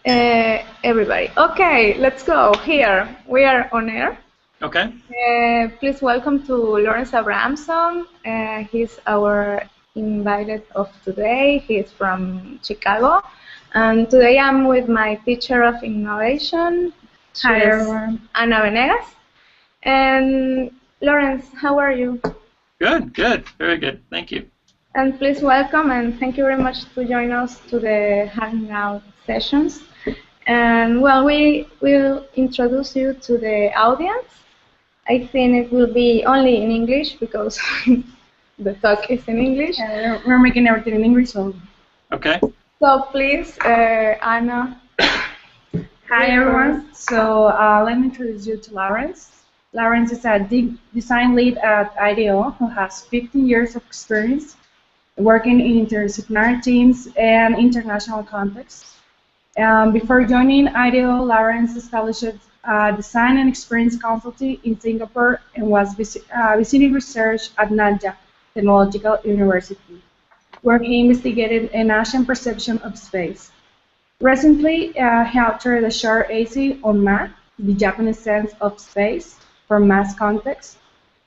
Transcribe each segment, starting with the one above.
Everybody. Okay, let's go. Here, we are on air. Okay. Please welcome to Lawrence Abrahamson. He's our invited of today. He's from Chicago. And today I'm with my teacher of innovation. Hi, everyone. Ana Venegas. And Lawrence, how are you? Good, good. Very good. Thank you. And please welcome and thank you very much to join us to the Hangout Sessions. And well, we will introduce you to the audience. I think it will be only in English because the talk is in English. We're making everything in English, so. Okay. So please, Anna. Hi, everyone. So let me introduce you to Lawrence. Lawrence is a design lead at IDEO who has 15 years of experience working in interdisciplinary teams and international contexts. Before joining IDEO, Lawrence established a design and experience consultancy in Singapur and was visiting research at Nanyang Technological University, where he investigated an Asian perception of space. Recently, he authored a short essay on MA, the Japanese sense of space, for mass context.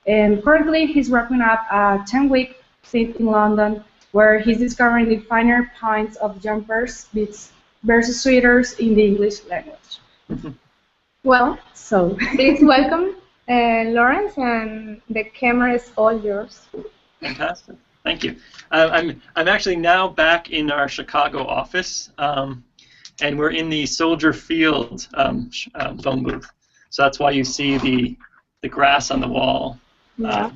And currently, he's wrapping up a 10-week stint in London, where he's discovering the finer points of jumpers, beats, versus sweaters in the English language. Well, so please welcome Lawrence, and the camera is all yours. Fantastic. Thank you. I'm actually now back in our Chicago office, and we're in the Soldier Field phone booth. So that's why you see the grass on the wall. Yeah.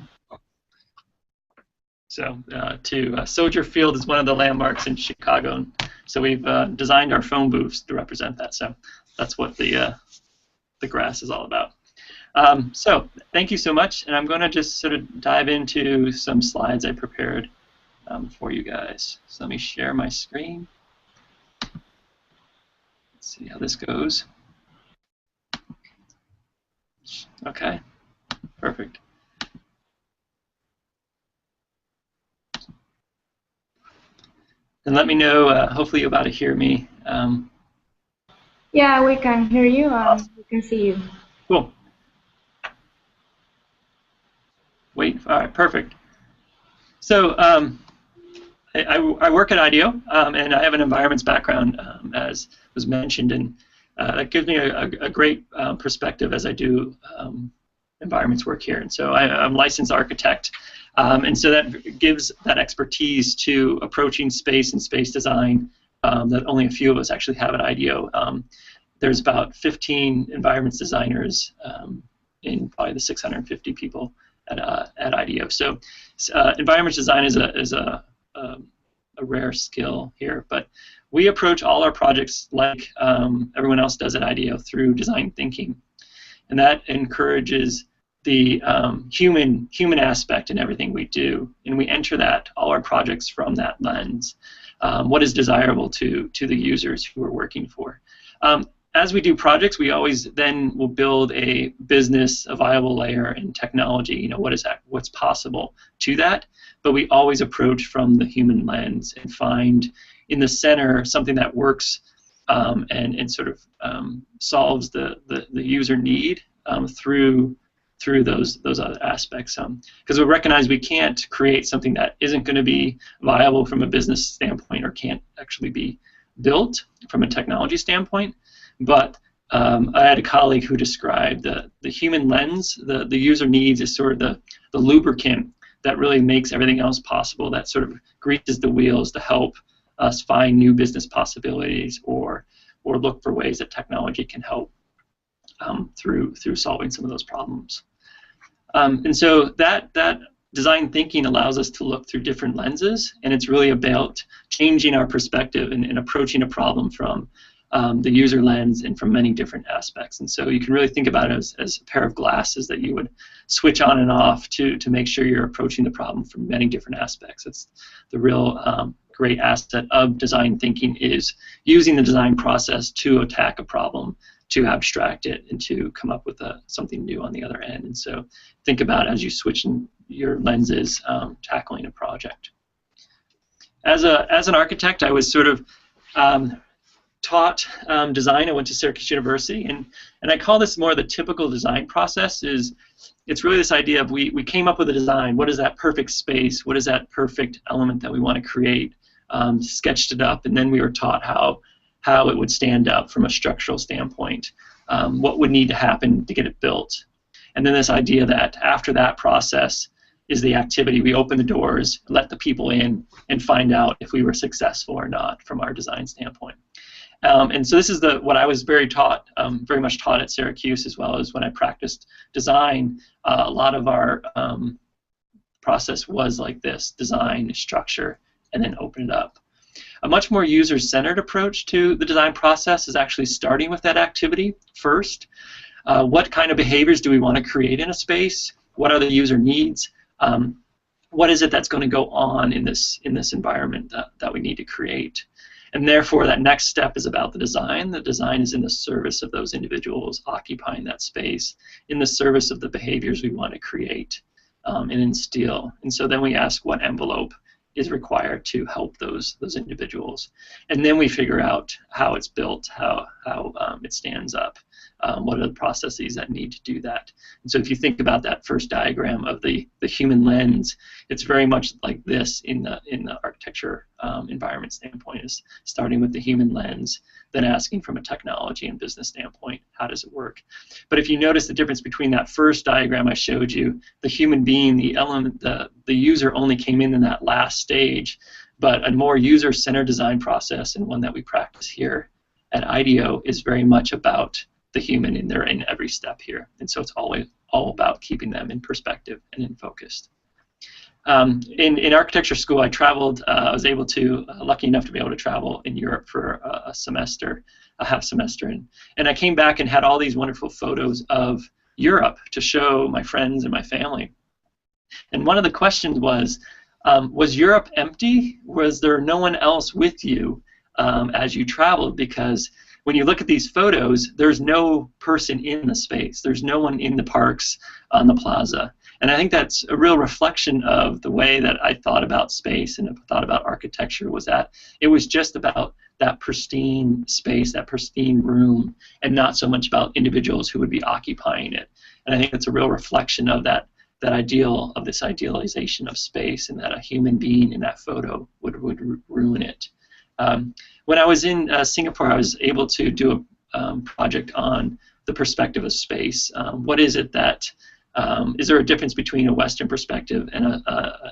Soldier Field is one of the landmarks in Chicago. So we've designed our phone booths to represent that. So that's what the grass is all about. So thank you so much, and I'm going to just sort of dive into some slides I prepared for you guys. So let me share my screen. Let's see how this goes. Okay, perfect. And let me know, hopefully you're about to hear me. Yeah, we can hear you, Awesome. we can see you. Cool. Wait, all right, perfect. So I work at IDEO, and I have an environments background, as was mentioned, and that gives me a great perspective as I do environments work here. And so I'm a licensed architect, and so that gives that expertise to approaching space and space design that only a few of us actually have at IDEO. There's about 15 environments designers in probably the 650 people at IDEO. So environment design is a rare skill here, but we approach all our projects like everyone else does at IDEO through design thinking, and that encourages the human aspect in everything we do, and we enter all our projects from that lens. What is desirable to the users who we're working for. As we do projects, we always then will build a business, a viable layer, and technology. You know, what's possible to that, but we always approach from the human lens and find in the center something that works and sort of solves the user need through those other aspects. Because we recognize we can't create something that isn't going to be viable from a business standpoint or can't actually be built from a technology standpoint. But I had a colleague who described the human lens, the user needs is sort of the lubricant that really makes everything else possible, that sort of greases the wheels to help us find new business possibilities or look for ways that technology can help through solving some of those problems. And so that design thinking allows us to look through different lenses, and it's really about changing our perspective and approaching a problem from the user lens and from many different aspects. And so you can really think about it as a pair of glasses that you would switch on and off to make sure you're approaching the problem from many different aspects. It's the real great asset of design thinking, is using the design process to attack a problem, to abstract it, and to come up with something new on the other end. And so think about as you switch in your lenses, tackling a project. As an architect, I was sort of taught design. I went to Syracuse University, and I call this more the typical design process. It's really this idea of we came up with a design. What is that perfect space? What is that perfect element that we want to create? Sketched it up, and then we were taught how it would stand up from a structural standpoint. What would need to happen to get it built? And then this idea that after that process is the activity. We open the doors, let the people in, and find out if we were successful or not from our design standpoint. And so this is what I was very much taught at Syracuse, as well as when I practiced design. A lot of our process was like this: design, structure, and then open it up. A much more user-centered approach to the design process is actually starting with that activity first. What kind of behaviors do we want to create in a space? What are the user needs? What is it that's going to go on in this environment that we need to create? And therefore, that next step is about the design. The design is in the service of those individuals occupying that space, in the service of the behaviors we want to create and instill. And so then we ask what envelope is required to help those individuals. And then we figure out how it's built, how it stands up. What are the processes that need to do that? And so if you think about that first diagram of the human lens, it's very much like this in the architecture environment standpoint, is starting with the human lens, then asking from a technology and business standpoint, how does it work? But if you notice the difference between that first diagram I showed you, the human being, the element, the user only came in that last stage, but a more user-centered design process, and one that we practice here at IDEO, is very much about the human in every step here. And so it's always all about keeping them in perspective and in focus. In architecture school, I traveled. I was lucky enough to be able to travel in Europe for a half semester, and I came back and had all these wonderful photos of Europe to show my friends and my family. And one of the questions was Europe empty? Was there no one else with you as you traveled? Because when you look at these photos, there's no person in the space. There's no one in the parks, on the plaza. And I think that's a real reflection of the way that I thought about space and thought about architecture, was that it was just about that pristine space, that pristine room, and not so much about individuals who would be occupying it. And I think that's a real reflection of that ideal, of this idealization of space, and that a human being in that photo would ruin it. When I was in Singapore, I was able to do a project on the perspective of space. What is it that, is there a difference between a Western perspective and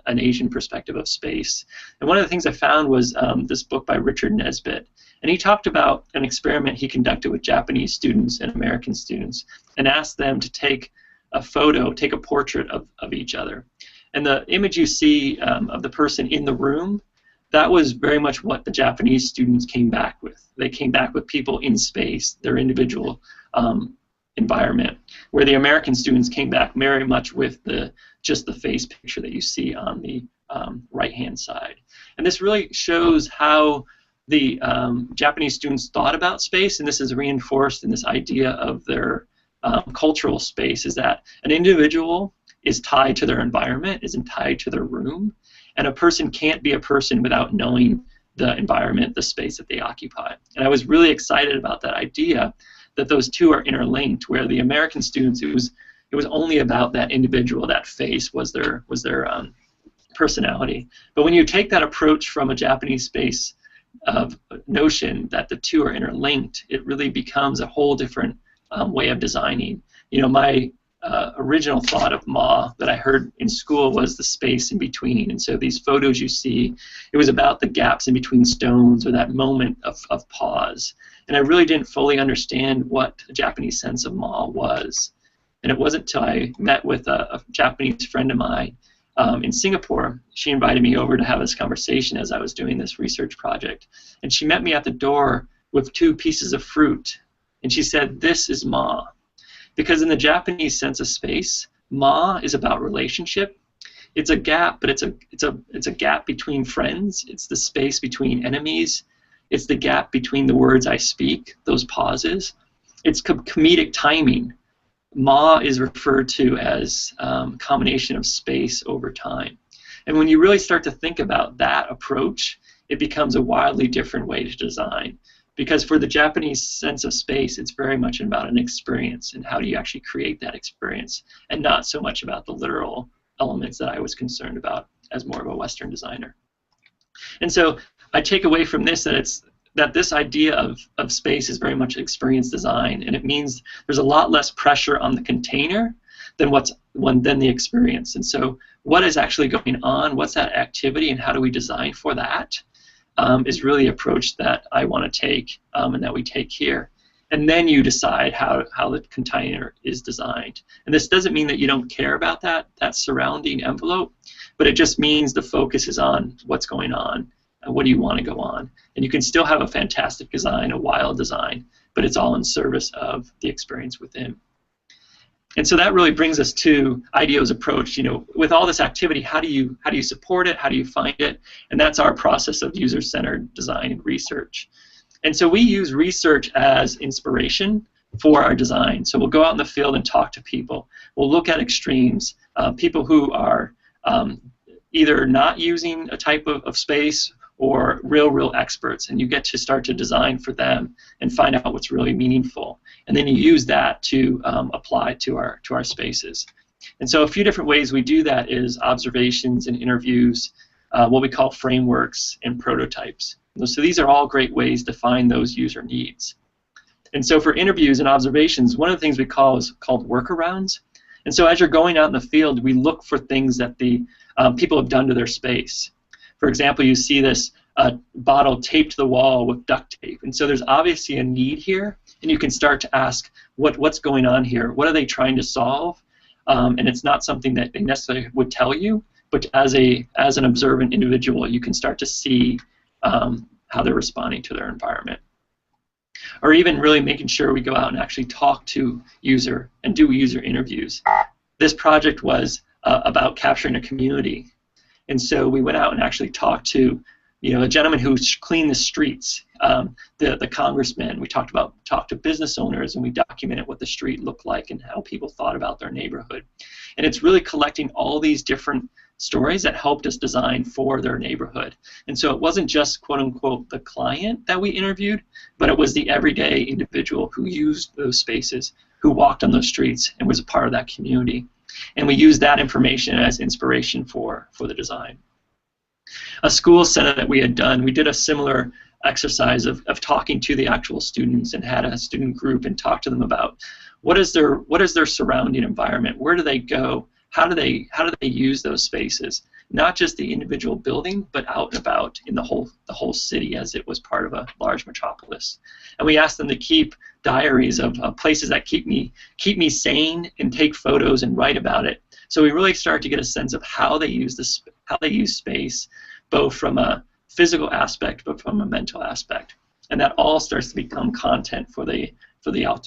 an Asian perspective of space? And one of the things I found was this book by Richard Nesbitt. And he talked about an experiment he conducted with Japanese students and American students, and asked them to take a portrait of each other. And the image you see of the person in the room, that was very much what the Japanese students came back with. They came back with people in space, their individual environment, where the American students came back very much with just the face picture that you see on the right-hand side. And this really shows how the Japanese students thought about space, and this is reinforced in this idea of their cultural space, is that an individual is tied to their environment, is tied to their room, and a person can't be a person without knowing the environment, the space that they occupy. And I was really excited about that idea, that those two are interlinked, where the American students, it was only about that individual, that face was their personality. But when you take that approach from a Japanese space of notion that the two are interlinked, it really becomes a whole different way of designing. You know, my original thought of Ma that I heard in school was the space in between. And so these photos you see, it was about the gaps in between stones, or that moment of pause. And I really didn't fully understand what a Japanese sense of Ma was. And it wasn't until I met with a Japanese friend of mine in Singapore. She invited me over to have this conversation as I was doing this research project. And she met me at the door with 2 pieces of fruit. And she said, "This is Ma." Because in the Japanese sense of space, Ma is about relationship. It's a gap, but it's a gap between friends. It's the space between enemies. It's the gap between the words I speak, those pauses. It's comedic timing. Ma is referred to as a combination of space over time. And when you really start to think about that approach, it becomes a wildly different way to design. Because for the Japanese sense of space, it's very much about an experience and how do you actually create that experience, and not so much about the literal elements that I was concerned about as more of a Western designer. And so I take away from this that this idea of space is very much experience design, and it means there's a lot less pressure on the container than the experience. And so what is actually going on, what's that activity, and how do we design for that, is really the approach that I want to take, and that we take here. And then you decide how the container is designed. And this doesn't mean that you don't care about that surrounding envelope, but it just means the focus is on what's going on and what do you want to go on. And you can still have a fantastic design, a wild design, but it's all in service of the experience within. And so that really brings us to IDEO's approach. With all this activity, how do you support it? How do you find it? And that's our process of user-centered design and research. And so we use research as inspiration for our design. So we'll go out in the field and talk to people. We'll look at extremes, people who are either not using a type of space or real experts, and you get to start to design for them and find out what's really meaningful. And then you use that to apply to our spaces. And so a few different ways we do that is observations and interviews, what we call frameworks and prototypes. So these are all great ways to find those user needs. And so for interviews and observations, one of the things we call is called workarounds. And so as you're going out in the field, we look for things that the people have done to their space. For example, you see this bottle taped to the wall with duct tape. And so there's obviously a need here, and you can start to ask what's going on here? What are they trying to solve? And it's not something that they necessarily would tell you, but as an observant individual, you can start to see how they're responding to their environment. Or even really making sure we go out and actually talk to user and do user interviews. This project was about capturing a community. And so we went out and actually talked to, a gentleman who cleaned the streets, the congressman. We talked to business owners, and we documented what the street looked like and how people thought about their neighborhood. And it's really collecting all these different stories that helped us design for their neighborhood. And so it wasn't just, quote unquote, the client that we interviewed, but it was the everyday individual who used those spaces, who walked on those streets and was a part of that community. And we used that information as inspiration for the design. A school center that we had done, we did a similar exercise of talking to the actual students, and had a student group and talked to them about what is their surrounding environment, where do they go, how do they use those spaces, not just the individual building, but out and about in the whole city, as it was part of a large metropolis. And we asked them to keep diaries of places that keep me sane, and take photos and write about it. So we really started to get a sense of how they use space, both from a physical aspect, but from a mental aspect. And that all starts to become content for the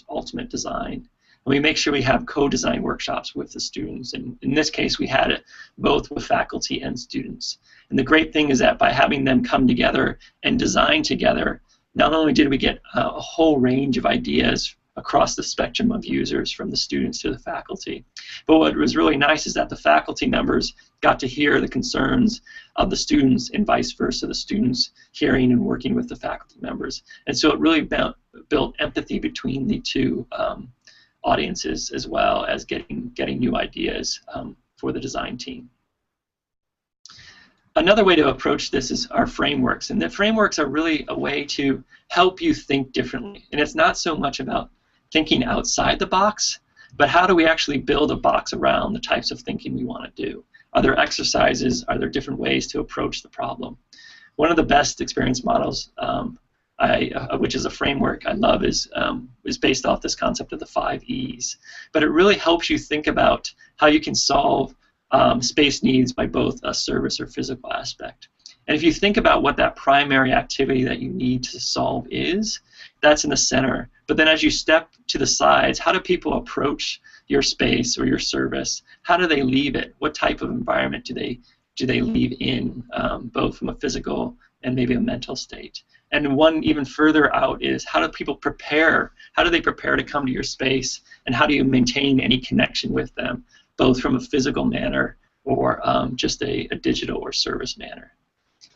ultimate design. And we make sure we have co-design workshops with the students. And in this case, we had it both with faculty and students. And the great thing is that by having them come together and design together, not only did we get a whole range of ideas across the spectrum of users, from the students to the faculty, but what was really nice is that the faculty members got to hear the concerns of the students, and vice versa, the students hearing and working with the faculty members. And so it really built empathy between the two audiences, as well as getting new ideas for the design team. Another way to approach this is our frameworks, and the frameworks are really a way to help you think differently. And it's not so much about thinking outside the box, but how do we actually build a box around the types of thinking we want to do? Are there exercises? Are there different ways to approach the problem? One of the best experience models, which is a framework I love, is based off this concept of the 5 E's. But it really helps you think about how you can solve space needs by both a service or physical aspect. And if you think about what that primary activity that you need to solve is, that's in the center. But then as you step to the sides, how do people approach your space or your service? How do they leave it? What type of environment do they leave in, both from a physical and maybe a mental state? And one even further out is, how do people prepare? How do they prepare to come to your space, and how do you maintain any connection with them, both from a physical manner or just a digital or service manner?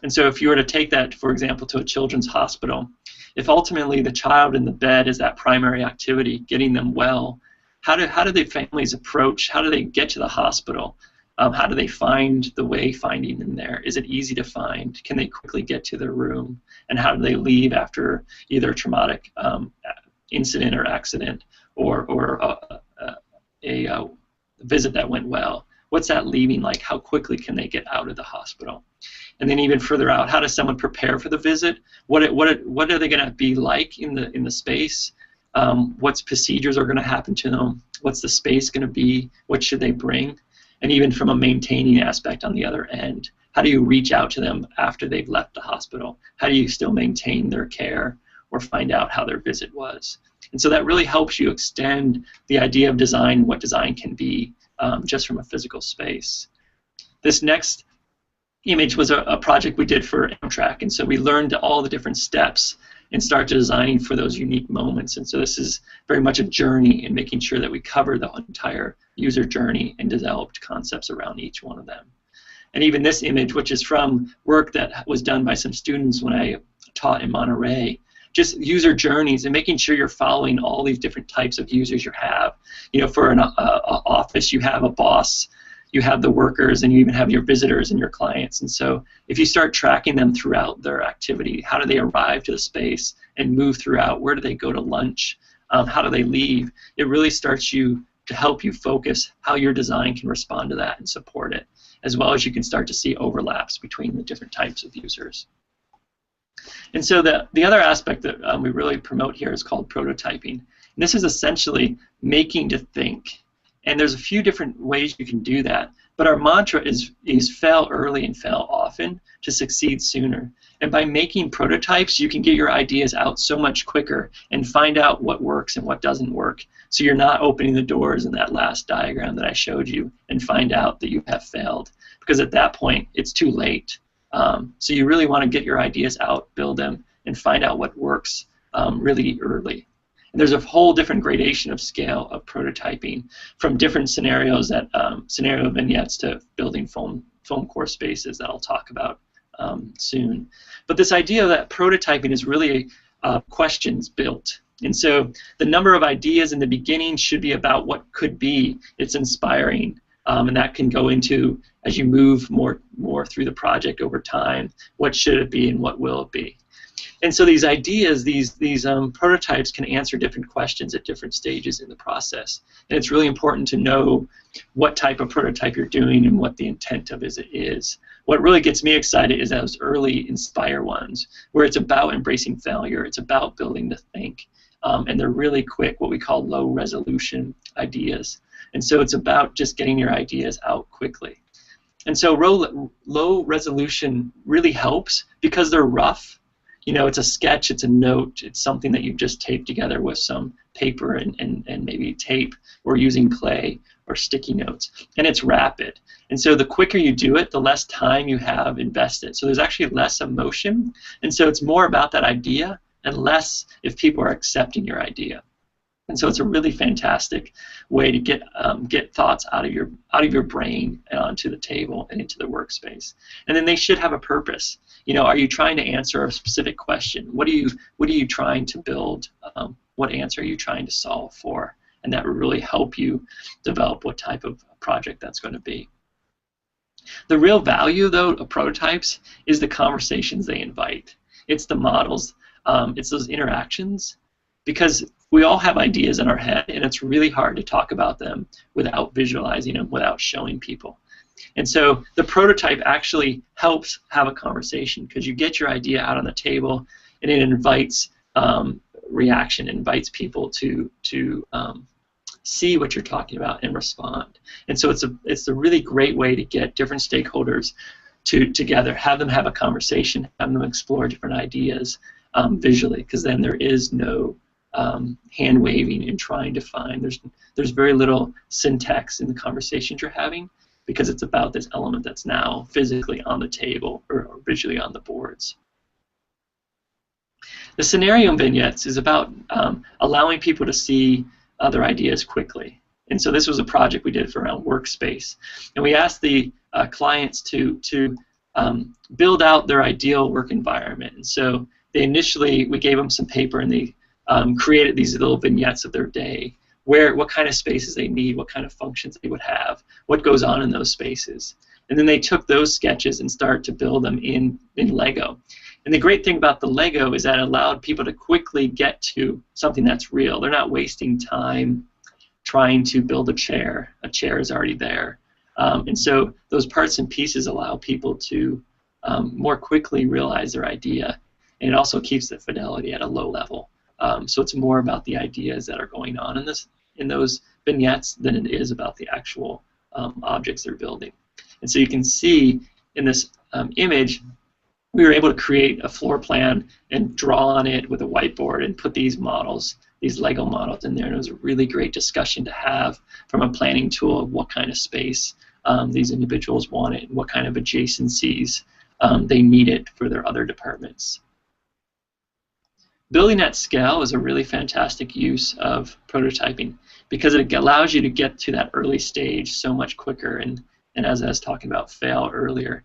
And so if you were to take that, for example, to a children's hospital, if ultimately the child in the bed is that primary activity, getting them well, how do the families approach, how do they get to the hospital? How do they find the way finding them there? Is it easy to find? Can they quickly get to their room? And how do they leave after either a traumatic incident or accident or a visit that went well? What's that leaving like? How quickly can they get out of the hospital? And then even further out, how does someone prepare for the visit? What are they going to be like in the space? What procedures are going to happen to them? What's the space going to be? What should they bring? And even from a maintaining aspect on the other end, how do you reach out to them after they've left the hospital? How do you still maintain their care or find out how their visit was? And so that really helps you extend the idea of design, what design can be, just from a physical space. This next image was a project we did for Amtrak, and so we learned all the different steps and start designing for those unique moments. And so this is very much a journey in making sure that we cover the entire user journey and developed concepts around each one of them. And even this image, which is from work that was done by some students when I taught in Monterey, just user journeys and making sure you're following all these different types of users you have. You know, for an office, you have a boss, you have the workers, and you even have your visitors and your clients. And so if you start tracking them throughout their activity, how do they arrive to the space and move throughout? Where do they go to lunch? How do they leave? It really starts to help you focus how your design can respond to that and support it, as well as you can start to see overlaps between the different types of users. And so the other aspect that we really promote here is called prototyping. And this is essentially making to think. And there's a few different ways you can do that. But our mantra is fail early and fail often to succeed sooner. And by making prototypes, you can get your ideas out so much quicker and find out what works and what doesn't work. So you're not opening the doors in that last diagram that I showed you and find out that you have failed. Because at that point, it's too late. So you really want to get your ideas out, build them, and find out what works really early. And there's a whole different gradation of scale of prototyping, from different scenarios, that scenario vignettes, to building foam core spaces that I'll talk about soon. But this idea that prototyping is really questions built. And so the number of ideas in the beginning should be about what could be. It's inspiring. And that can go into, as you move more through the project over time, what should it be and what will it be. And so these ideas, these prototypes can answer different questions at different stages in the process. And it's really important to know what type of prototype you're doing and what the intent of it is. What really gets me excited is those early inspire ones, where it's about embracing failure, it's about building to think, and they're really quick, what we call low resolution ideas. And so it's about just getting your ideas out quickly. And so low resolution really helps because they're rough. You know, it's a sketch, it's a note, it's something that you've just taped together with some paper and maybe tape, or using clay or sticky notes. And it's rapid. And so the quicker you do it, the less time you have invested. So there's actually less emotion. And so it's more about that idea and less if people are accepting your idea. And so it's a really fantastic way to get thoughts out of your brain and onto the table and into the workspace. And then they should have a purpose. You know, are you trying to answer a specific question? What are you trying to build? What answer are you trying to solve for? And that will really help you develop what type of project that's going to be. The real value, though, of prototypes is the conversations they invite. It's the models. It's those interactions. Because we all have ideas in our head, and it's really hard to talk about them without visualizing them, without showing people. And so the prototype actually helps have a conversation, because you get your idea out on the table, and it invites reaction, invites people to see what you're talking about and respond. And so it's a really great way to get different stakeholders together, have them have a conversation, have them explore different ideas visually, because then there is no hand waving and trying to find. There's very little syntax in the conversations you're having, because it's about this element that's now physically on the table or visually on the boards. The scenario vignettes is about allowing people to see other ideas quickly. And so this was a project we did for around workspace. And we asked the clients to build out their ideal work environment. And so initially, we gave them some paper, and they created these little vignettes of their day, what kind of spaces they need, what kind of functions they would have, what goes on in those spaces. And then they took those sketches and started to build them in Lego. And the great thing about the Lego is that it allowed people to quickly get to something that's real. They're not wasting time trying to build a chair. A chair is already there. And so those parts and pieces allow people to more quickly realize their idea. And it also keeps the fidelity at a low level. So it's more about the ideas that are going on in those vignettes than it is about the actual objects they're building. And so you can see in this image, we were able to create a floor plan and draw on it with a whiteboard and put these models, these Lego models in there. And it was a really great discussion to have from a planning tool of what kind of space these individuals wanted and what kind of adjacencies they needed for their other departments. Building at scale is a really fantastic use of prototyping because it allows you to get to that early stage so much quicker. And as I was talking about fail earlier,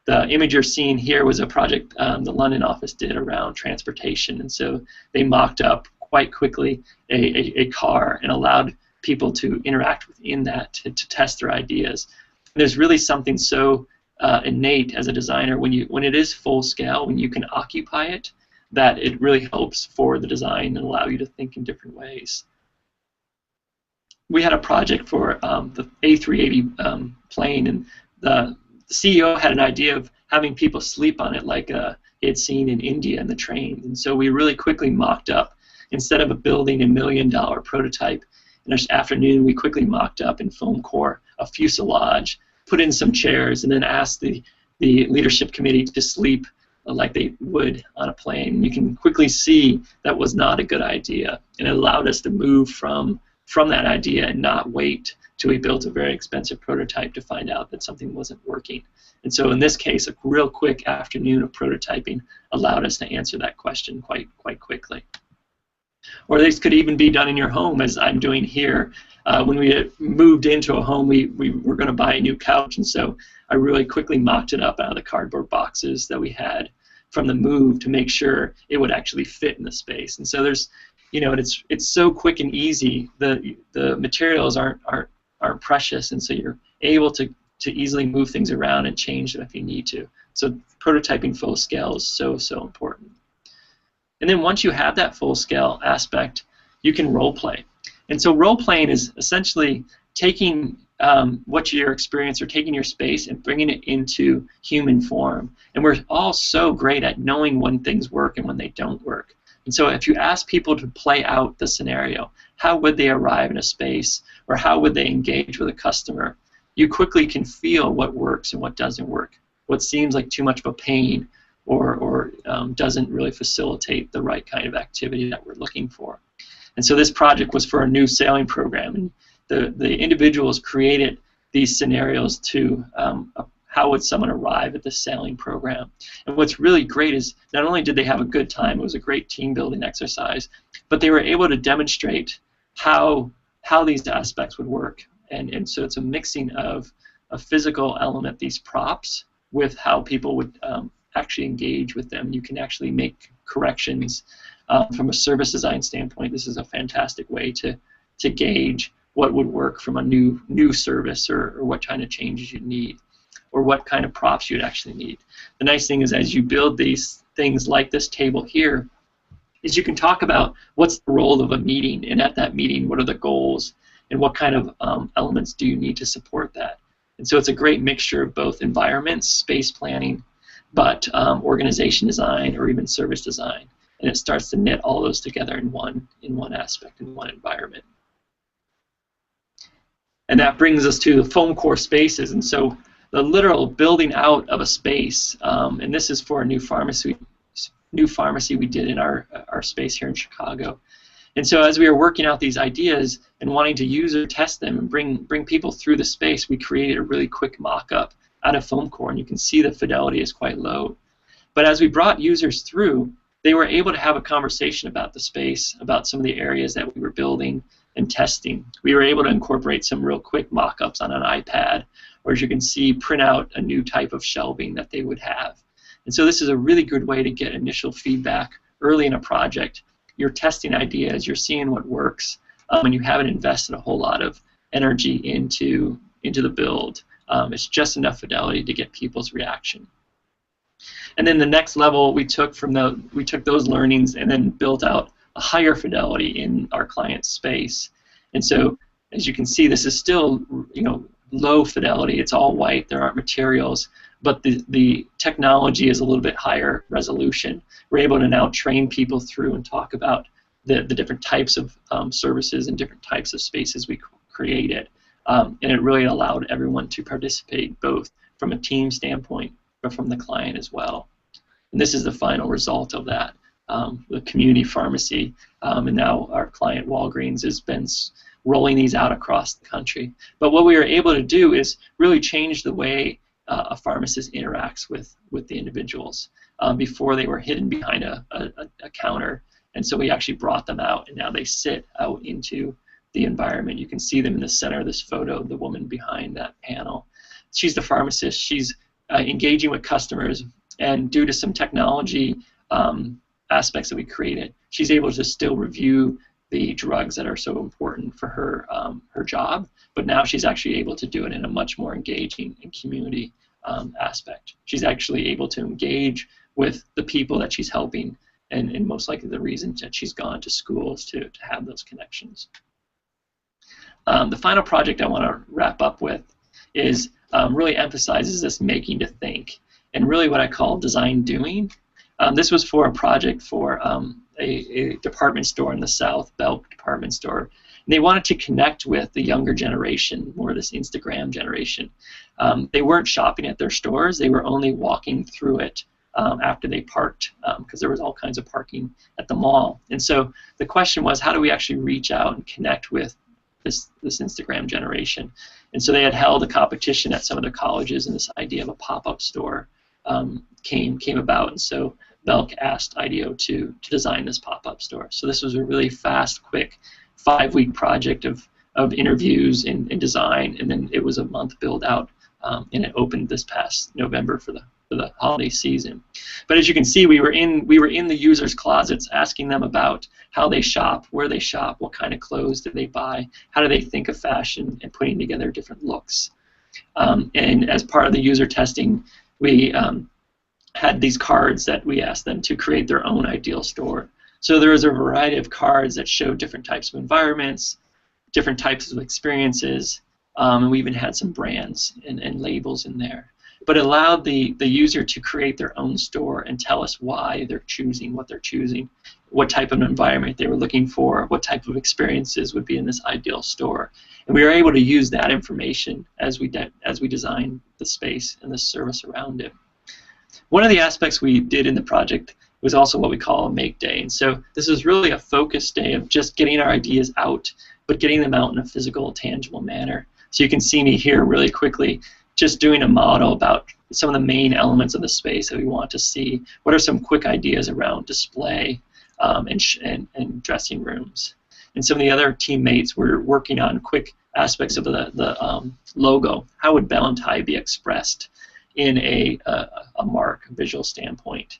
the image you're seeing here was a project the London office did around transportation. And so they mocked up quite quickly a car and allowed people to interact within that to test their ideas. And there's really something so innate as a designer when it is full scale, when you can occupy it, that it really helps for the design and allow you to think in different ways. We had a project for the A380 plane, and the CEO had an idea of having people sleep on it like he had seen in India in the train. And so we really quickly mocked up, instead of building $1 million prototype, in this afternoon we quickly mocked up in foam core a fuselage, put in some chairs, and then asked the leadership committee to sleep like they would on a plane. You can quickly see that was not a good idea, and it allowed us to move from that idea and not wait till we built a very expensive prototype to find out that something wasn't working. And so in this case, a real quick afternoon of prototyping allowed us to answer that question quite quickly. Or this could even be done in your home, as I'm doing here. When we moved into a home, we were going to buy a new couch, and so I really quickly mocked it up out of the cardboard boxes that we had from the move to make sure it would actually fit in the space. And so there's, it's so quick and easy. The materials aren't precious, and so you're able to easily move things around and change them if you need to. So prototyping full scale is so important. And then once you have that full scale aspect, you can role play. And so role playing is essentially taking what your experience or taking your space and bringing it into human form. And we're all so great at knowing when things work and when they don't work. And so if you ask people to play out the scenario, how would they arrive in a space, or how would they engage with a customer, you quickly can feel what works and what doesn't work, what seems like too much of a pain or doesn't really facilitate the right kind of activity that we're looking for. And so this project was for a new sailing program, and the individuals created these scenarios to how would someone arrive at the sailing program. And what's really great is not only did they have a good time, it was a great team building exercise, but they were able to demonstrate how these aspects would work. And so it's a mixing of a physical element, these props, with how people would actually engage with them. You can actually make corrections from a service design standpoint. This is a fantastic way to gauge what would work from a new service, or what kind of changes you'd need, or what kind of props you'd actually need. The nice thing is, as you build these things like this table here, is you can talk about what's the role of a meeting, and at that meeting, what are the goals, and what kind of elements do you need to support that. And so it's a great mixture of both environments, space planning, but organization design, or even service design. And it starts to knit all those together in one aspect, in one environment. And that brings us to the foam core spaces. And so the literal building out of a space, and this is for a new pharmacy we did in our space here in Chicago. And so as we were working out these ideas and wanting to user test them and bring people through the space, we created a really quick mock-up out of foam core, and you can see the fidelity is quite low. But as we brought users through, they were able to have a conversation about the space, about some of the areas that we were building and testing. We were able to incorporate some real quick mock-ups on an iPad, or as you can see, print out a new type of shelving that they would have. And so this is a really good way to get initial feedback early in a project. You're testing ideas, you're seeing what works, and you haven't invested a whole lot of energy into the build. It's just enough fidelity to get people's reaction. And then the next level we took those learnings and then built out a higher fidelity in our client space. And so, as you can see, this is still, you know, low fidelity. It's all white. There aren't materials, but the technology is a little bit higher resolution. We're able to now train people through and talk about the different types of services and different types of spaces we created. And it really allowed everyone to participate, both from a team standpoint, but from the client as well. And this is the final result of that. The community pharmacy, and now our client Walgreens has been rolling these out across the country. But what we were able to do is really change the way a pharmacist interacts with the individuals. Before, they were hidden behind a counter, and so we actually brought them out, and now they sit out into the environment. You can see them in the center of this photo, the woman behind that panel. She's the pharmacist. She's engaging with customers, and due to some technology aspects that we created, she's able to still review the drugs that are so important for her her job, but now she's actually able to do it in a much more engaging and community aspect. She's actually able to engage with the people that she's helping, and most likely the reason that she's gone to schools to have those connections. The final project I want to wrap up with is really emphasizes this making to think, and really what I call design doing. This was for a project for a department store in the South, Belk department store. And they wanted to connect with the younger generation, more this Instagram generation. They weren't shopping at their stores, they were only walking through it after they parked, because there was all kinds of parking at the mall. And so the question was, how do we actually reach out and connect with this Instagram generation? And so they had held a competition at some of the colleges, and this idea of a pop-up store came about. And so Belk asked IDEO to design this pop-up store. So this was a really fast, quick 5-week project of interviews and design, and then it was a month build out, and it opened this past November for the holiday season. But as you can see, we were in the users' closets, asking them about how they shop, where they shop, what kind of clothes do they buy, how do they think of fashion, and putting together different looks. And as part of the user testing, we had these cards that we asked them to create their own ideal store. So there was a variety of cards that showed different types of environments, different types of experiences, and we even had some brands and labels in there. But it allowed the user to create their own store and tell us why they're choosing what they're choosing, what type of environment they were looking for, what type of experiences would be in this ideal store. And we were able to use that information as we designed the space and the service around it. One of the aspects we did in the project was also what we call a make day. And so this is really a focused day of just getting our ideas out, but getting them out in a physical, tangible manner. So you can see me here really quickly just doing a model about some of the main elements of the space that we want to see. What are some quick ideas around display and dressing rooms? And some of the other teammates were working on quick aspects of the logo. How would Bell and Tie be expressed in a mark, visual standpoint?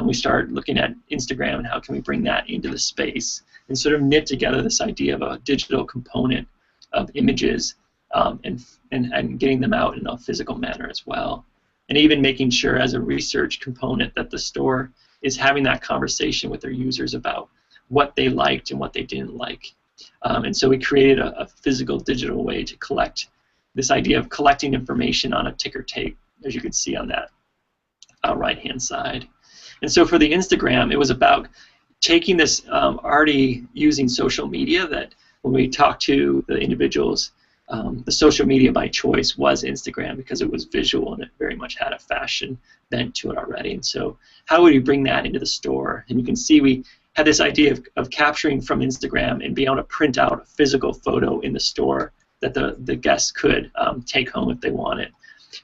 We started looking at Instagram and how can we bring that into the space and sort of knit together this idea of a digital component of images and getting them out in a physical manner as well. And even making sure as a research component that the store is having that conversation with their users about what they liked and what they didn't like. And so we created a physical digital way to collect this idea of collecting information on a ticker tape, as you can see on that right-hand side. And so for the Instagram, it was about taking this already using social media, that when we talked to the individuals, the social media by choice was Instagram because it was visual and it very much had a fashion bent to it already. And so how would we bring that into the store? And you can see we had this idea of capturing from Instagram and being able to print out a physical photo in the store that the guests could take home if they wanted,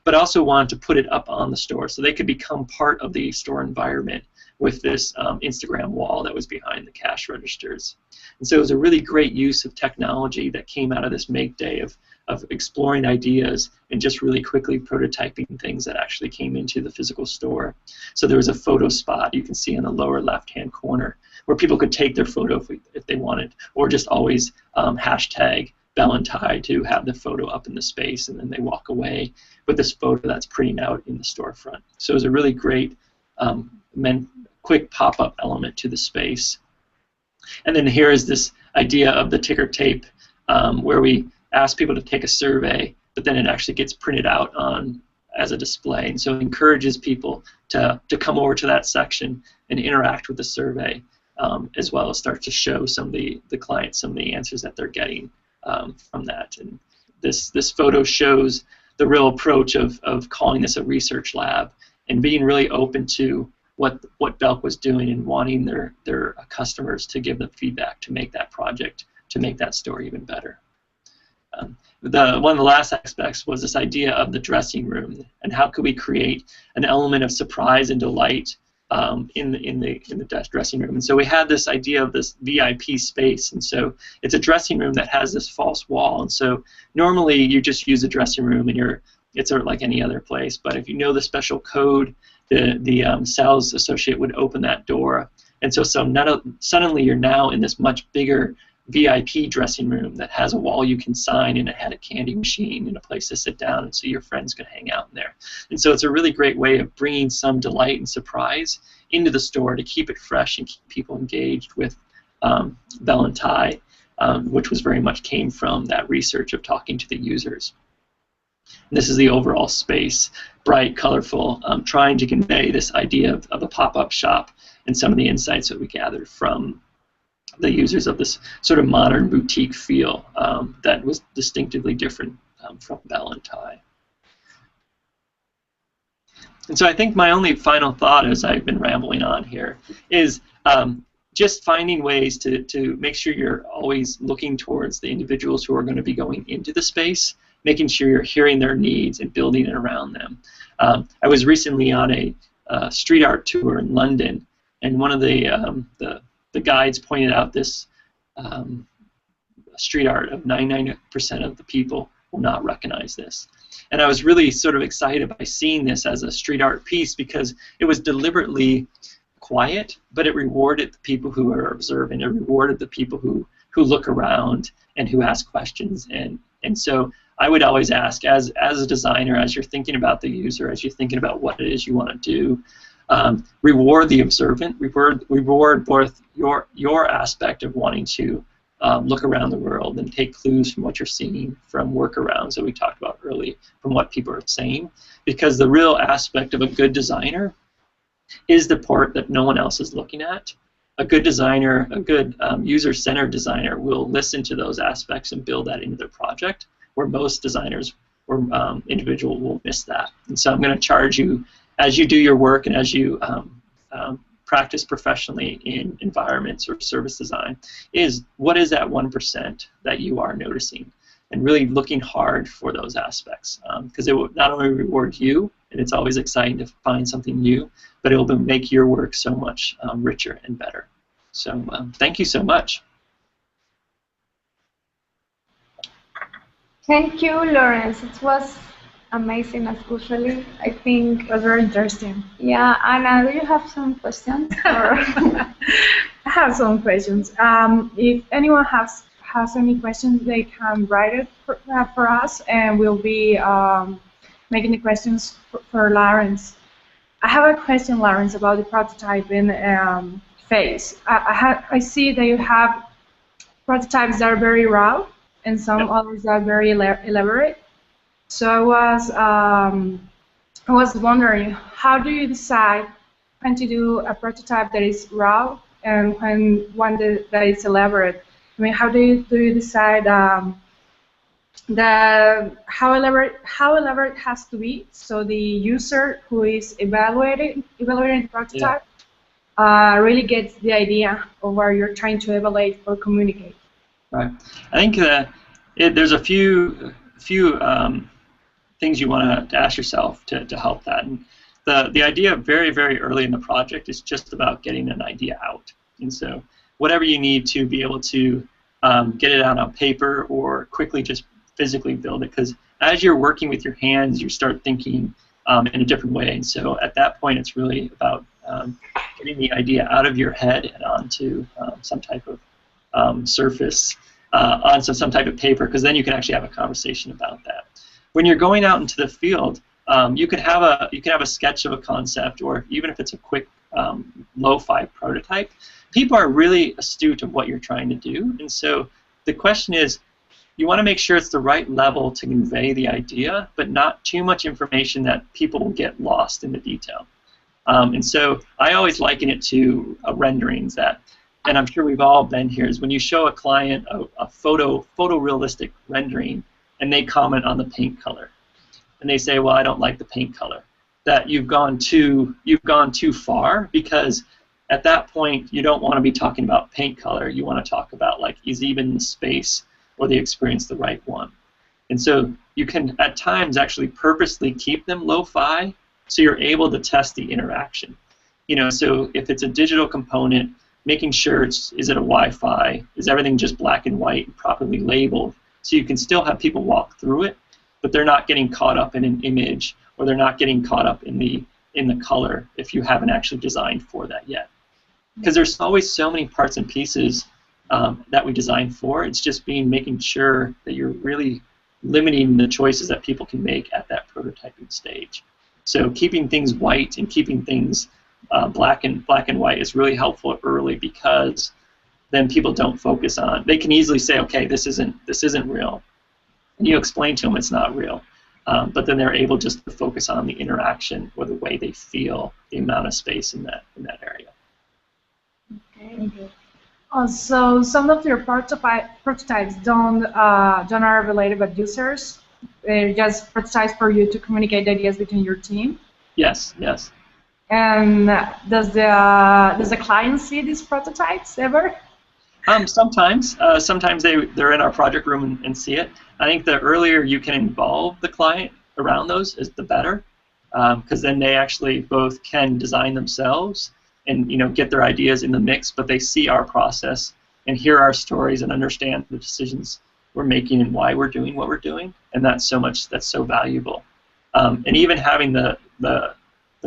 but also wanted to put it up on the store so they could become part of the store environment with this Instagram wall that was behind the cash registers. And so it was a really great use of technology that came out of this make day of of exploring ideas and just really quickly prototyping things that actually came into the physical store. So there was a photo spot you can see in the lower left-hand corner where people could take their photo if they wanted, or just always hashtag Bell and Tie to have the photo up in the space, and then they walk away with this photo that's printing out in the storefront. So it was a really great quick pop-up element to the space. And then here is this idea of the ticker tape where we ask people to take a survey, but then it actually gets printed out as a display. And so it encourages people to come over to that section and interact with the survey, as well as start to show some of the clients some of the answers that they're getting from that. And this photo shows the real approach of calling this a research lab and being really open to what Belk was doing and wanting their customers to give them feedback to make that project, to make that story even better. One of the last aspects was this idea of the dressing room and how could we create an element of surprise and delight in the dressing room. And so we had this idea of this VIP space, and so it's a dressing room that has this false wall. And so normally you just use a dressing room and it's sort of like any other place, but if you know the special code, the sales associate would open that door, and so suddenly you're now in this much bigger VIP dressing room that has a wall you can sign, and it had a candy machine and a place to sit down, and so your friends can hang out in there. And so it's a really great way of bringing some delight and surprise into the store to keep it fresh and keep people engaged with Bell and Tie, which was very much came from that research of talking to the users. And this is the overall space, bright, colorful, trying to convey this idea of a pop-up shop and some of the insights that we gathered from the users of this sort of modern boutique feel that was distinctively different from Bell and Tie. And so I think my only final thought, as I've been rambling on here, is just finding ways to make sure you're always looking towards the individuals who are going to be going into the space, making sure you're hearing their needs and building it around them. I was recently on a street art tour in London, and one of the guides pointed out this street art of 99% of the people will not recognize this. And I was really sort of excited by seeing this as a street art piece because it was deliberately quiet, but it rewarded the people who are observant. It rewarded the people who look around and who ask questions. And so I would always ask, as a designer, as you're thinking about the user, as you're thinking about what it is you want to do, reward the observant, reward both your aspect of wanting to look around the world and take clues from what you're seeing from workarounds that we talked about early, from what people are saying, because the real aspect of a good designer is the part that no one else is looking at. A good designer, a good user-centered designer will listen to those aspects and build that into their project, where most designers or individuals will miss that. And so I'm going to charge you, as you do your work and as you practice professionally in environments or service design, is what is that 1% that you are noticing, and really looking hard for those aspects, because it will not only reward you, and it's always exciting to find something new, but it will make your work so much richer and better. So thank you so much. Thank you, Lawrence. It was amazing as usually. I think It was very interesting. Yeah, Anna, do you have some questions? Or I have some questions. If anyone has any questions, they can write it for us, and we'll be making the questions for Lawrence. I have a question, Lawrence, about the prototyping phase. I see that you have prototypes that are very raw, and some others are very elaborate. So I was wondering, how do you decide when to do a prototype that is raw and when one that is elaborate? I mean, how do you decide how elaborate it has to be, so the user who is evaluating the prototype really gets the idea of what you're trying to evaluate or communicate? Right. I think there's a few things you want to ask yourself to help that. And the idea very, very early in the project is just about getting an idea out. And so whatever you need to be able to get it out on paper or quickly just physically build it, because as you're working with your hands, you start thinking in a different way. And so at that point, it's really about getting the idea out of your head and onto some type of surface, onto some type of paper, because then you can actually have a conversation about that. When you're going out into the field, you can have a sketch of a concept, or even if it's a quick lo-fi prototype. People are really astute of what you're trying to do, and so the question is, you want to make sure it's the right level to convey the idea, but not too much information that people will get lost in the detail. And so I always liken it to renderings that, and I'm sure we've all been here, is when you show a client a photorealistic rendering and they comment on the paint color. And they say, well, I don't like the paint color. That you've gone too far, because at that point you don't want to be talking about paint color. You want to talk about, like, is even the space or the experience the right one. And so you can at times actually purposely keep them lo-fi so you're able to test the interaction. You know, so if it's a digital component, making sure is it a Wi-Fi, is everything just black and white and properly labeled, so you can still have people walk through it, but they're not getting caught up in an image, or they're not getting caught up in the color if you haven't actually designed for that yet. Because there's always so many parts and pieces that we design for. It's just making sure that you're really limiting the choices that people can make at that prototyping stage. So keeping things white and keeping things black and white is really helpful early, because then people don't focus on. They can easily say, okay, this isn't real, and you explain to them it's not real. But then they're able just to focus on the interaction or the way they feel, the amount of space in that area. Okay. So some of your prototypes don't are related with users. They're just prototypes for you to communicate ideas between your team. Yes. Yes. And does the client see these prototypes ever? Sometimes they're in our project room and see it. I think the earlier you can involve the client around those is the better, because then they actually both can design themselves and, you know, get their ideas in the mix, but they see our process and hear our stories and understand the decisions we're making and why we're doing what we're doing, and that's so valuable. And even having the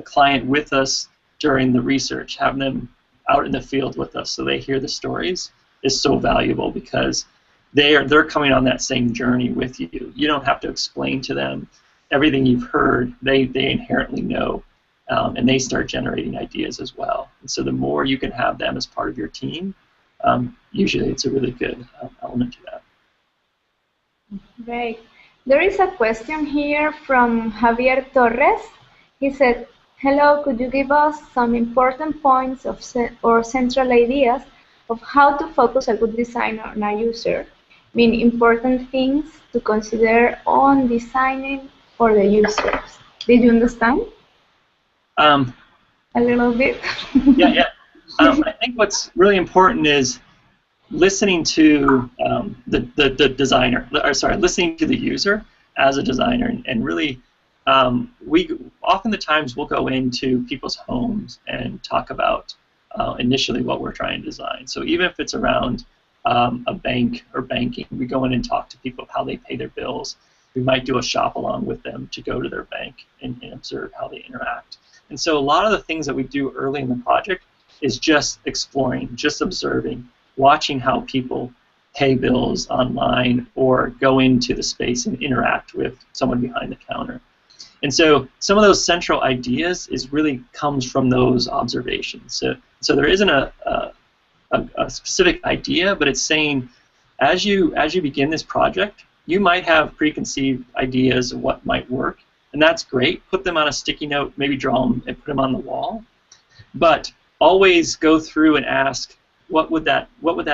client with us during the research, having them out in the field with us so they hear the stories, is so valuable, because they're coming on that same journey with you. You don't have to explain to them everything you've heard. They inherently know, and they start generating ideas as well. And so the more you can have them as part of your team, usually it's a really good element to that. Great. There is a question here from Javier Torres. He said, hello, could you give us some important points or central ideas of how to focus a good design on a user? I mean, important things to consider on designing for the users. Did you understand? A little bit. Yeah. I think what's really important is listening to the designer, or sorry, listening to the user as a designer, and really, often the times we'll go into people's homes and talk about initially what we're trying to design. So even if it's around a bank or banking, we go in and talk to people of how they pay their bills. We might do a shop along with them to go to their bank and observe how they interact. And so a lot of the things that we do early in the project is just exploring, just observing, watching how people pay bills online or go into the space and interact with someone behind the counter. And so some of those central ideas really comes from those observations. So there isn't a specific idea, but it's saying as you begin this project, you might have preconceived ideas of what might work, and that's great. Put them on a sticky note, maybe draw them and put them on the wall. But always go through and ask, what would that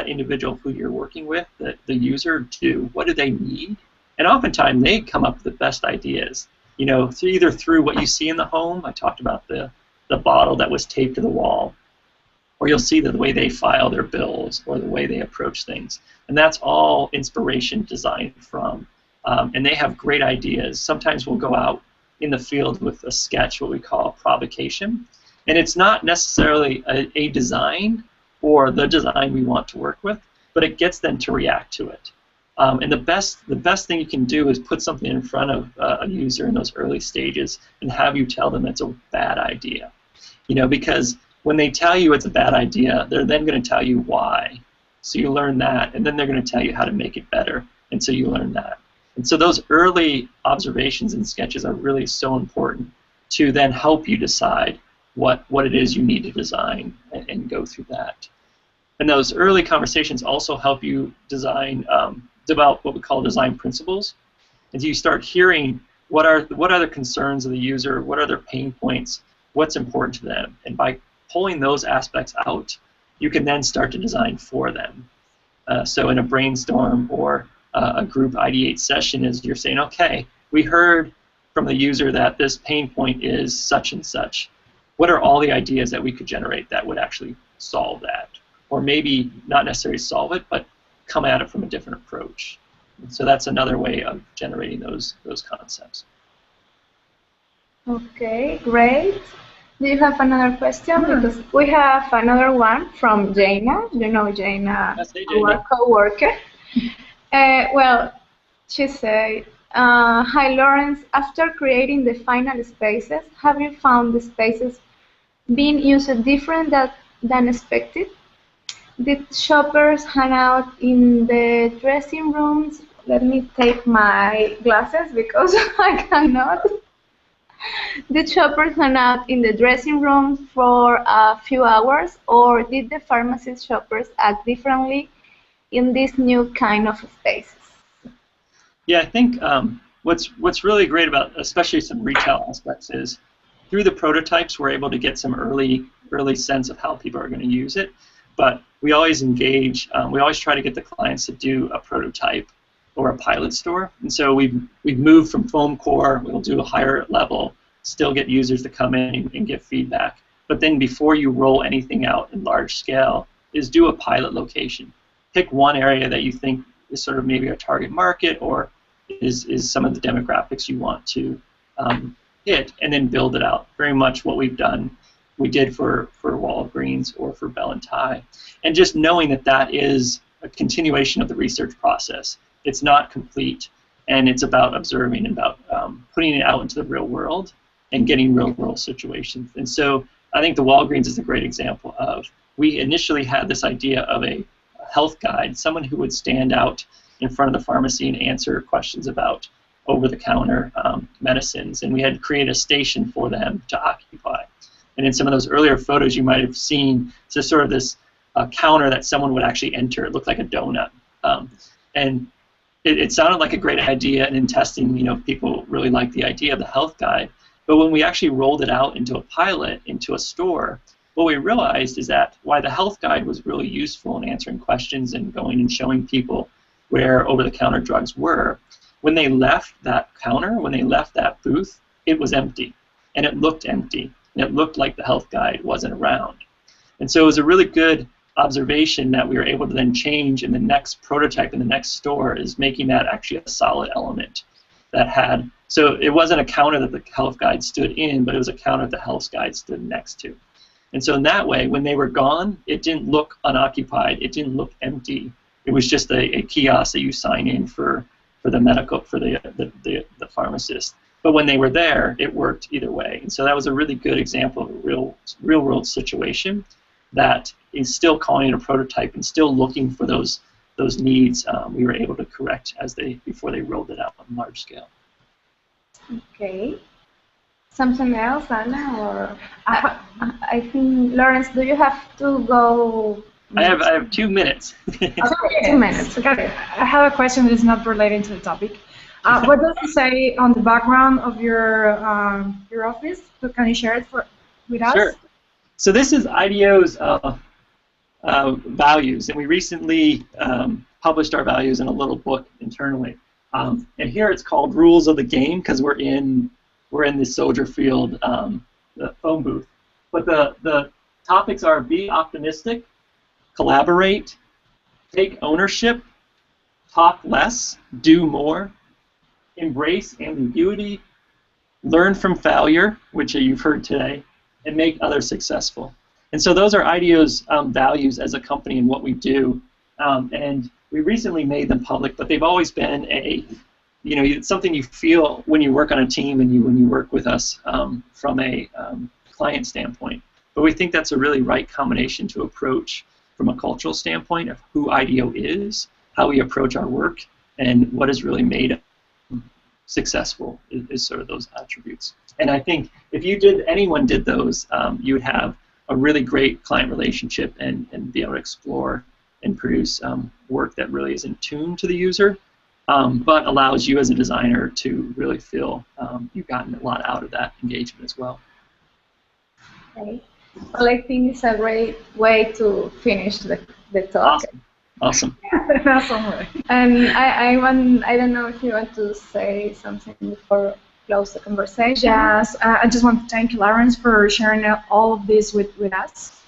individual who you're working with, the user, do? What do they need? And oftentimes they come up with the best ideas. You know, either through what you see in the home. I talked about the bottle that was taped to the wall, or you'll see the way they file their bills or the way they approach things. And that's all inspiration designed from. And they have great ideas. Sometimes we'll go out in the field with a sketch, what we call a provocation. And it's not necessarily a design or the design we want to work with, but it gets them to react to it. And the best thing you can do is put something in front of a user in those early stages and have you tell them it's a bad idea. Because when they tell you it's a bad idea, they're then going to tell you why. So you learn that, and then they're going to tell you how to make it better, and so you learn that. And so those early observations and sketches are really so important to then help you decide what it is you need to design and go through that. And those early conversations also help you design, develop what we call design principles. And you start hearing what are the concerns of the user, what are their pain points, what's important to them. And by pulling those aspects out, you can then start to design for them. So in a brainstorm or a group ideate session, is you're saying, okay, we heard from the user that this pain point is such and such. What are all the ideas that we could generate that would actually solve that? Or maybe not necessarily solve it, but come at it from a different approach. And so that's another way of generating those concepts. Okay, great. Do you have another question? Because we have another one from Jaina. You know Jaina, Yes, hey, our co-worker. Well, she said, hi Lawrence, after creating the final spaces, have you found the spaces being used different than expected? Did shoppers hang out in the dressing rooms? Let me take my glasses because I cannot. Did shoppers hang out in the dressing room for a few hours, or did the pharmacist shoppers act differently in this new kind of spaces? Yeah, I think what's really great about especially some retail aspects is through the prototypes we're able to get some early sense of how people are going to use it. But we always engage, we always try to get the clients to do a prototype or a pilot store. And so we've moved from foam core, we'll do a higher level, still get users to come in and give feedback. But then before you roll anything out in large scale is do a pilot location. Pick one area that you think is sort of maybe a target market or is some of the demographics you want to hit, and then build it out. Very much what we've done, we did for Walgreens or for Bell & Tie. And just knowing that that is a continuation of the research process. It's not complete, and it's about observing, about putting it out into the real world and getting real world situations. And so I think the Walgreens is a great example of, we initially had this idea of a health guide, someone who would stand out in front of the pharmacy and answer questions about over-the-counter medicines, and we had created a station for them to occupy. And in some of those earlier photos you might have seen, so sort of this counter that someone would actually enter. It looked like a donut. And it sounded like a great idea, and in testing, people really liked the idea of the health guide. But when we actually rolled it out into a pilot, into a store, what we realized is that while the health guide was really useful in answering questions and going and showing people where over-the-counter drugs were, when they left that counter, when they left that booth, it was empty, and it looked empty, and it looked like the health guide wasn't around. And so it was a really good observation that we were able to then change in the next prototype in the next store, is making that actually a solid element that had, so it wasn't a counter that the health guide stood in, but it was a counter that the health guide stood next to. And so in that way, when they were gone, it didn't look unoccupied, it didn't look empty. It was just a kiosk that you sign in for the medical, for the pharmacist. But when they were there, it worked either way. And so that was a really good example of a real world situation that is still calling it a prototype and still looking for those needs. We were able to correct before they rolled it out on large scale. Okay. Something else, Anna, or I think Lawrence, do you have to go? I have 2 minutes. Okay, 2 minutes. Okay. I have a question that is not related to the topic. What does it say on the background of your office? So can you share it with us? Sure. So this is IDEO's values, and we recently published our values in a little book internally. And here it's called Rules of the Game, because we're in the Soldier Field, the phone booth. But the topics are: be optimistic, collaborate, take ownership, talk less, do more, embrace ambiguity, learn from failure, which you've heard today, and make others successful. And so those are IDEO's values as a company and what we do. And we recently made them public, but they've always been it's something you feel when you work on a team and when you work with us from a client standpoint. But we think that's a really right combination to approach from a cultural standpoint of who IDEO is, how we approach our work, and what has really made it successful is sort of those attributes. And I think if anyone did those, you would have a really great client relationship and be able to explore and produce work that really is in tune to the user, but allows you as a designer to really feel you've gotten a lot out of that engagement as well. Okay. Well, I think it's a great way to finish the talk. Awesome. Awesome. And I don't know if you want to say something before close the conversation. Yes, I just want to thank Lawrence for sharing all of this with us.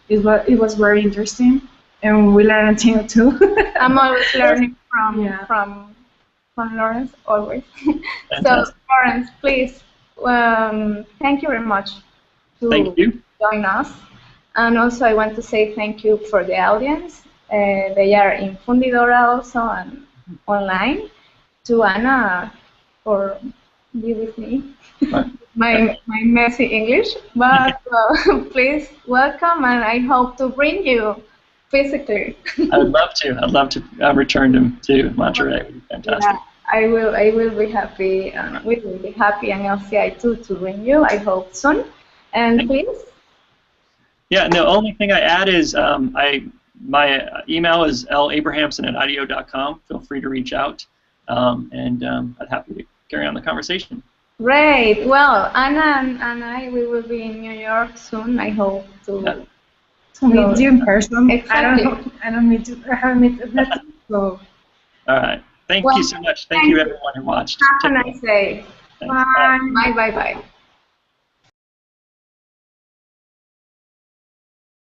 It was very interesting, and we learned a thing too. I'm always learning from Lawrence, always. So Lawrence, please, thank you very much to join us. And also I want to say thank you for the audience. They are in Fundidora also and online. To Anna for be with me, my messy English. But please welcome, and I hope to bring you physically. I would love to. I'd love to return to Monterey. It would be fantastic. Yeah, I will be happy. We will be happy, and LCI too, to bring you. I hope soon. And please. Yeah. And the only thing I add is my email is labrahamson@ideo.com. Feel free to reach out, and I'd happy to carry on the conversation. Great. Well, Anna and I, we will be in New York soon. I hope to meet you in person. Exactly. I haven't met so. All right. Thank you so much. Thank you, everyone who watched. Have a nice day. Thanks. Bye. Bye. Bye. Bye.